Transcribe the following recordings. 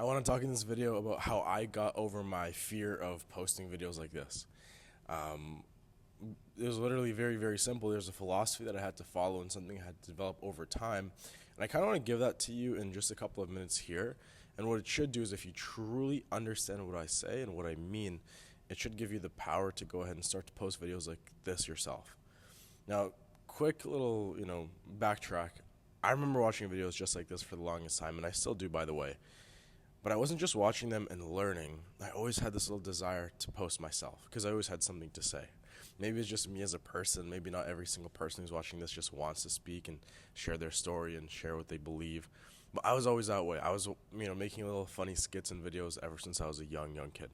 I want to talk in this video about how I got over my fear of posting videos like this. Um, it was literally very, very simple. There's a philosophy that I had to follow and something I had to develop over time. And I kind of want to give that to you in just a couple of minutes here. And what it should do is, if you truly understand what I say and what I mean, it should give you the power to go ahead and start to post videos like this yourself. Now, quick little, backtrack. I remember watching videos just like this for the longest time, and I still do, by the way. But I wasn't just watching them and learning. I always had this little desire to post myself because I always had something to say. Maybe it's just me as a person. Maybe not every single person who's watching this just wants to speak and share their story and share what they believe. But I was always that way. I was, making little funny skits and videos ever since I was a young kid.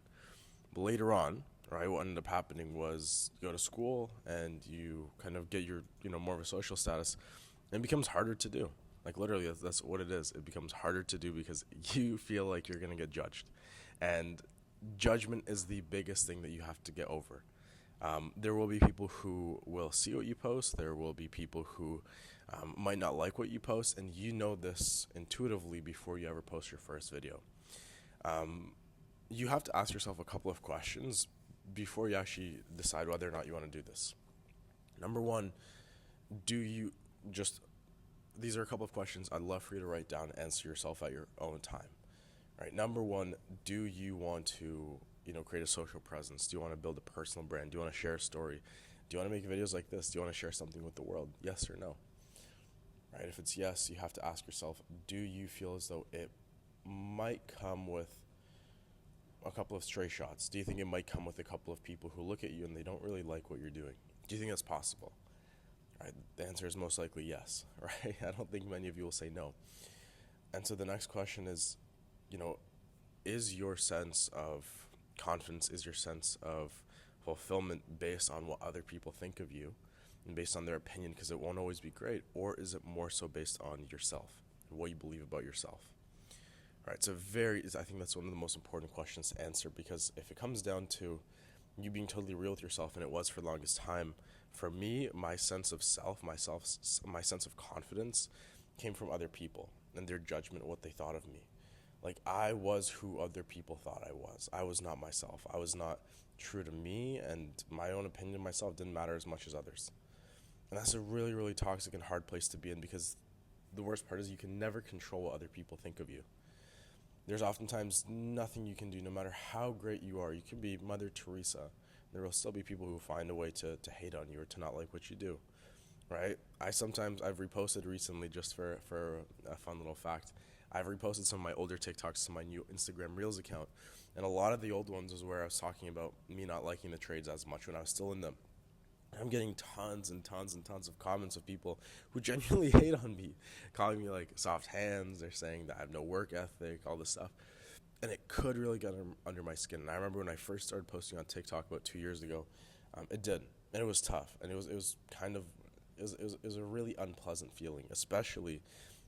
But later on, right, what ended up happening was you go to school and you kind of get your, more of a social status, and it becomes harder to do. Like, literally, that's what it is. It becomes harder to do because you feel like you're going to get judged. And judgment is the biggest thing that you have to get over. There will be people who will see what you post. There will be people who might not like what you post. And you know this intuitively before you ever post your first video. You have to ask yourself a couple of questions before you actually decide whether or not you want to do this. Number one, do you just... These are a couple of questions I'd love for you to write down and answer yourself at your own time. Right. Number one, do you want to, create a social presence? Do you want to build a personal brand? Do you want to share a story? Do you want to make videos like this? Do you want to share something with the world? Yes or no? Right. If it's yes, you have to ask yourself, do you feel as though it might come with a couple of stray shots? Do you think it might come with a couple of people who look at you and they don't really like what you're doing? Do you think that's possible? Right, the answer is most likely yes, right? I don't think many of you will say no. And so the next question is, is your sense of confidence, is your sense of fulfillment based on what other people think of you and based on their opinion, because it won't always be great, or is it more so based on yourself and what you believe about yourself? All right, I think that's one of the most important questions to answer, because if it comes down to you being totally real with yourself, and it was for the longest time, for me, my sense of self, my sense of confidence came from other people and their judgment of what they thought of me. Like, I was who other people thought I was. I was not myself. I was not true to me, and my own opinion of myself didn't matter as much as others. And that's a really, really toxic and hard place to be in, because the worst part is you can never control what other people think of you. There's oftentimes nothing you can do, no matter how great you are. You can be Mother Teresa. There will still be people who find a way to hate on you or to not like what you do, right? I've reposted recently, just for a fun little fact, I've reposted some of my older TikToks to my new Instagram Reels account, and a lot of the old ones was where I was talking about me not liking the trades as much when I was still in them. I'm getting tons and tons and tons of comments of people who genuinely hate on me, calling me like soft hands. They're saying that I have no work ethic, all this stuff. And it could really get under my skin. And I remember when I first started posting on TikTok about 2 years ago, it did. And it was tough. And it was a really unpleasant feeling, especially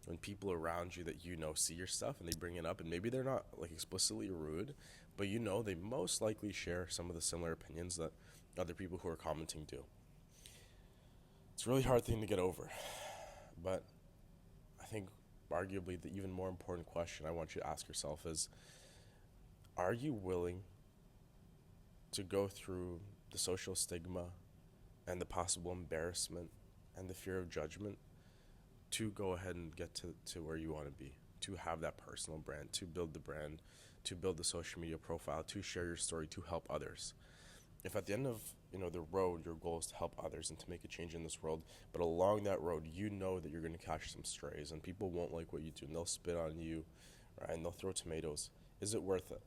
when people around you that see your stuff and they bring it up. And maybe they're not like explicitly rude, but they most likely share some of the similar opinions that other people who are commenting do. It's a really hard thing to get over. But I think arguably the even more important question I want you to ask yourself is, are you willing to go through the social stigma and the possible embarrassment and the fear of judgment to go ahead and get to where you want to be, to have that personal brand, to build the brand, to build the social media profile, to share your story, to help others? If at the end of the road, your goal is to help others and to make a change in this world, but along that road that you're going to catch some strays and people won't like what you do and they'll spit on you, right, and they'll throw tomatoes, is it worth it?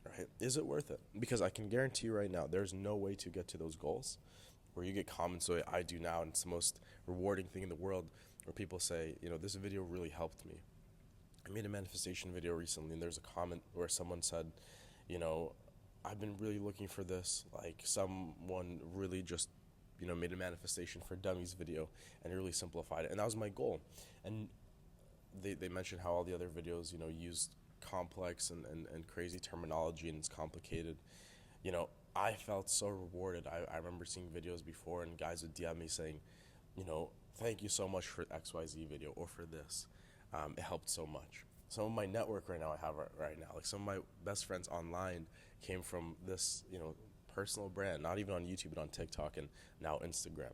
Right? Is it worth it? Because I can guarantee you right now, there's no way to get to those goals where you get comments the way I do now, and it's the most rewarding thing in the world, where people say, this video really helped me. I made a manifestation video recently, and there's a comment where someone said, I've been really looking for this. Like, someone really just, made a manifestation for dummies video and really simplified it. And that was my goal. And they mentioned how all the other videos, used complex and crazy terminology, and it's complicated. I felt so rewarded. I remember seeing videos before, and guys would DM me saying, thank you so much for XYZ video or for this. It helped so much. Some of my network right now I have right now, like some of my best friends online came from this, personal brand, not even on YouTube, but on TikTok and now Instagram.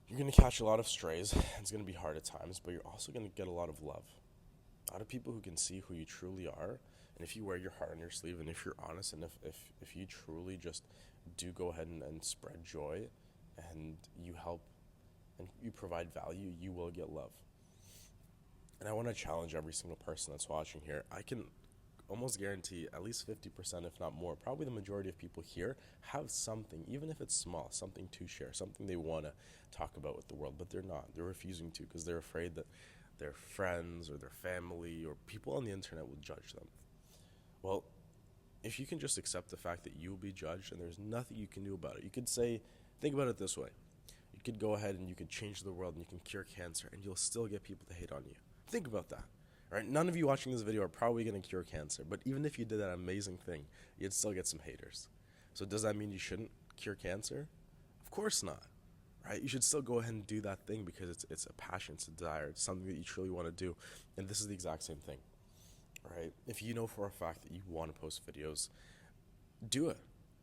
You're going to catch a lot of strays. It's going to be hard at times, but you're also going to get a lot of love. A lot of people who can see who you truly are. And if you wear your heart on your sleeve, and if you're honest, and if you truly just do go ahead and spread joy, and you help and you provide value, you will get love. And I want to challenge every single person that's watching here. I can almost guarantee at least 50%, if not more, probably the majority of people here have something, even if it's small, something to share, something they want to talk about with the world, but they're not. They're refusing to because they're afraid that their friends or their family or people on the internet will judge them. Well, if you can just accept the fact that you will be judged and there's nothing you can do about it, you could say, think about it this way. You could go ahead and you could change the world and you can cure cancer and you'll still get people to hate on you. Think about that. Right? None of you watching this video are probably going to cure cancer, but even if you did that amazing thing, you'd still get some haters. So does that mean you shouldn't cure cancer? Of course not. Right? You should still go ahead and do that thing because it's a passion, it's a desire, it's something that you truly want to do. And this is the exact same thing. Right? If you know for a fact that you want to post videos, do it.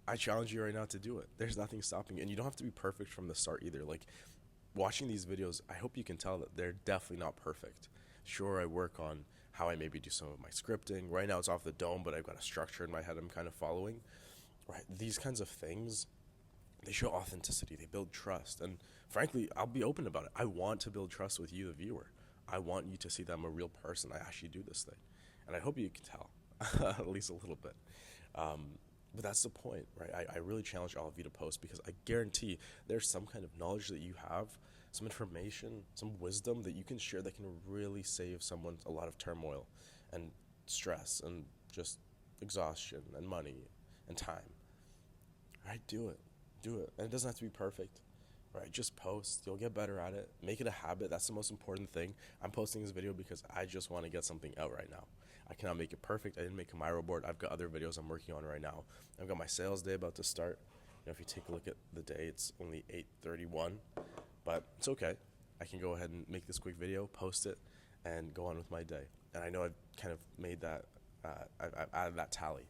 I challenge you right now to do it. There's nothing stopping you. And you don't have to be perfect from the start either. Like, watching these videos, I hope you can tell that they're definitely not perfect. Sure, I work on how I maybe do some of my scripting. Right now it's off the dome, but I've got a structure in my head I'm kind of following. Right? These kinds of things, they show authenticity. They build trust. And frankly, I'll be open about it. I want to build trust with you, the viewer. I want you to see that I'm a real person. I actually do this thing. And I hope you can tell, at least a little bit. But that's the point, right? I really challenge all of you to post because I guarantee there's some kind of knowledge that you have, some information, some wisdom that you can share that can really save someone a lot of turmoil and stress and just exhaustion and money and time. Right? Do it. Do it. And it doesn't have to be perfect. Right? Just post. You'll get better at it. Make it a habit. That's the most important thing. I'm posting this video because I just want to get something out right now. I cannot make it perfect. I didn't make a Miro board. I've got other videos I'm working on right now. I've got my sales day about to start. If you take a look at the day, it's only 8:31, but it's okay. I can go ahead and make this quick video, post it, and go on with my day. And I know I've kind of made that, I've added that tally.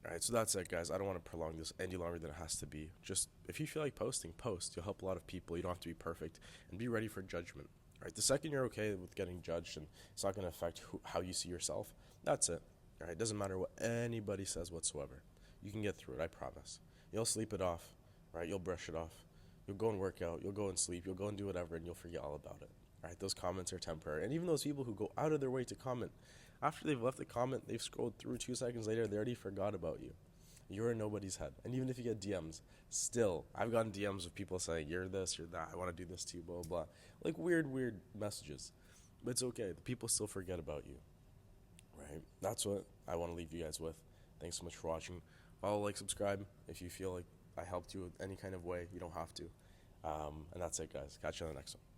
All right, so that's it, guys. I don't want to prolong this any longer than it has to be. Just, if you feel like posting, post. You'll help a lot of people. You don't have to be perfect. And be ready for judgment. Right, the second you're okay with getting judged and it's not going to affect how you see yourself, that's it. All right, it doesn't matter what anybody says whatsoever. You can get through it, I promise. You'll sleep it off, right? You'll brush it off. You'll go and work out. You'll go and sleep. You'll go and do whatever, and you'll forget all about it. All right, those comments are temporary. And even those people who go out of their way to comment, after they've left the comment, they've scrolled through 2 seconds later, they already forgot about you. You're in nobody's head. And even if you get DMs, still, I've gotten DMs of people saying, you're this, you're that, I want to do this to you, blah, blah, blah. Like weird messages. But it's okay. The people still forget about you. Right? That's what I want to leave you guys with. Thanks so much for watching. Follow, like, subscribe. If you feel like I helped you in any kind of way, you don't have to. And that's it, guys. Catch you on the next one.